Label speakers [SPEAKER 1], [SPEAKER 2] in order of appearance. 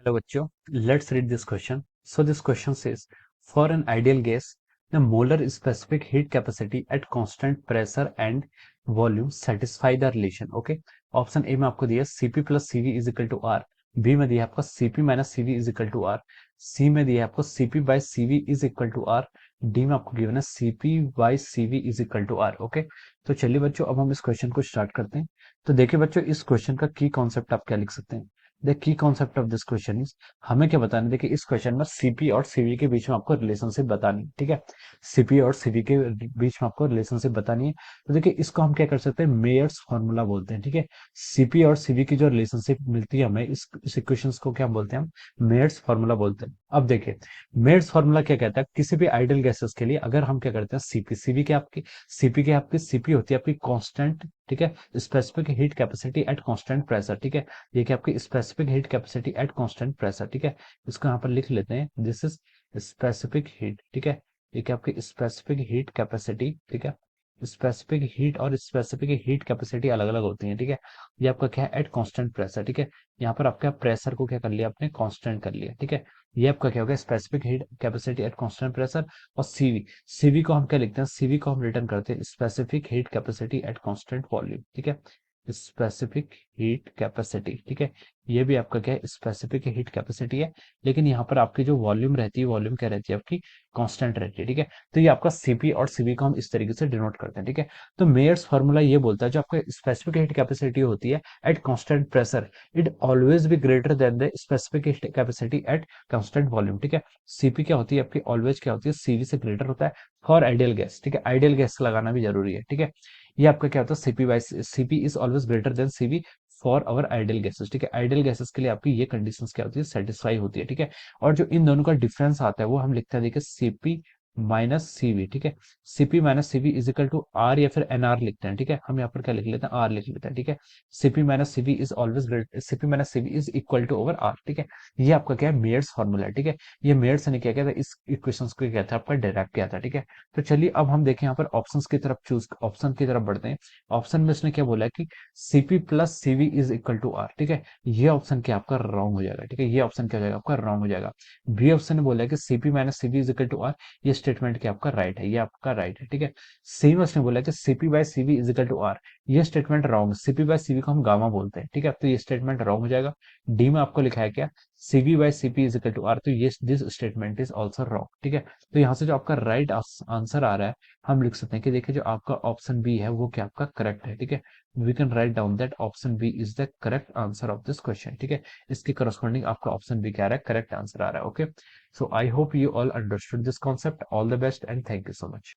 [SPEAKER 1] Hello बच्चों, let's read this question. So this question says, for an ideal gas, the molar specific heat capacity at constant pressure and volume satisfy the relation. Okay. Option A में आपको दिया Cp plus Cv is equal to R, B में दिया आपको Cp minus Cv is equal to R, C में दिया आपको Cp by Cv is equal to R, D में आपको गिवन है Cp by Cv is equal to R. Okay. तो चलिए बच्चों, अब हम इस क्वेश्चन को स्टार्ट करते हैं. तो देखिए बच्चों, इस क्वेश्चन का की कॉन्सेप्ट आप क्या लिख सकते हैं. The key concept of this question is, हमें क्या बताना है. देखिए इस क्वेश्चन में सीपी और सीवी के बीच में आपको रिलेशनशिप बतानी है. ठीक है, सीपी और सीवी के बीच में आपको रिलेशनशिप बतानी है. तो देखिए इसको हम क्या कर सकते हैं, मेयर्स फॉर्मूला बोलते हैं. ठीक है, सीपी और सीवी की जो रिलेशनशिप मिलती है हमें, इस इक्वेशंस को क्या बोलते हैं, हम मेयर्स फॉर्मूला बोलते हैं. अब देखिए मेयर्स फॉर्मूला क्या कहता है, किसी भी आइडियल गैसेस के लिए अगर हम क्या करते हैं, सीपी सीवी के आपकी सीपी के आपकी सीपी होती है आपकी कांस्टेंट. ठीक है, specific heat capacity at constant pressure. ठीक है, ये कि आपकी specific heat capacity at constant pressure. ठीक है, इसको यहाँ पर लिख लेते हैं, दिस इज स्पेसिफिक हीट. ठीक है, ये कि आपकी स्पेसिफिक हीट कैपेसिटी. ठीक है, स्पेसिफिक हीट और स्पेसिफिक हीट कैपेसिटी अलग अलग होती है. ठीक है, ये आपका क्या है, एट कांस्टेंट प्रेशर. ठीक है, यहाँ पर आपका प्रेशर को क्या कर लिया आपने, कांस्टेंट कर लिया. ठीक है, ये आपका क्या होगा, specific heat capacity at constant pressure. और सीवी, सीवी को हम क्या लिखते हैं, सीवी को हम रिटर्न करते हैं specific heat capacity at constant volume. ठीक है, स्पेसिफिक हीट कैपेसिटी. ठीक है, ये भी आपका क्या है, स्पेसिफिक हीट कैपेसिटी है, लेकिन यहाँ पर आपकी जो वॉल्यूम रहती है, वॉल्यूम क्या रहती है आपकी, कांस्टेंट रहती है. ठीक है, तो ये आपका सीपी और सीवी को हम इस तरीके से डिनोट करते हैं. ठीक है, तो मेयर्स फार्मूला ये बोलता है, जो आपका स्पेसिफिक हीट कैपेसिटी होती है at constant pressure, it always be greater than the specific heat capacity at constant volume. ठीक है, सीपी क्या होती है आपकी, ऑलवेज क्या होती है, सीवी से ग्रेटर होता है फॉर आइडियल गैस. ठीक है, आइडियल गैस लगाना भी जरूरी है. ठीक है, ये आपका क्या होता है, CP by CP is always greater than CV for our ideal gases. ठीक है, आइडियल गैसेस के लिए आपकी ये कंडीशंस क्या होती है, सेटिस्फाई होती है. ठीक है, और जो इन दोनों का डिफरेंस आता है वो हम लिखते हैं, देखिए सीपी माइनस सीवी. ठीक है, CP minus CV is equal to R या फिर एनआर लिखते हैं. ठीक है, हम यहाँ पर क्या लिख लेते हैं, आर लिख लेते हैं. ठीक है, CP minus CV is always great, CP minus CV is equal to over R. ठीक है, ये आपका क्या है, मेयर्स फॉर्मूला है. ठीक है, ये मेयर्स ने क्या किया था, इस इक्वेशंस को क्या था, आपका डेराइव किया था. ठीक है, तो चलिए अब हम देखें यहाँ पर ऑप्शंस की तरफ, चूज ऑप्शन की तरफ बढ़ते हैं. ऑप्शन में इसने क्या बोला है कि CP plus CV is equal to R. ठीक है, ये ऑप्शन क्या आपका रॉन्ग हो जाएगा. ठीक है, ये ऑप्शन क्या हो जाएगा आपका, रॉन्ग हो जाएगा. बी ऑप्शन ने बोला है कि CP minus CV is equal to R, ये स्टेटमेंट क्या आपका राइट है, ये आपका राइट है. ठीक है, सी में उसने बोला है कि CP by CV is equal to R, ये statement wrong, CP by CV को हम गामा बोलते हैं. ठीक है, तो ये स्टेटमेंट रॉन्ग हो जाएगा. डी में आपको लिखा है क्या, CV by CP is equal to R, तो ये this statement is also wrong. ठीक है, तो यहाँ से जो आपका राइट आंसर आ रहा है, हम लिख सकते हैं कि देखिए जो आपका ऑप्शन बी है वो क्या आपका करेक्ट है. ठीक है, we can write down that option B is the correct answer of this question. ठीक है, इसके करस्पॉन्डिंग आपका ऑप्शन बी क्या आ रहा है, करेक्ट आंसर आ रहा है. Okay, so I hope you all understood this concept. All the best and thank you so much.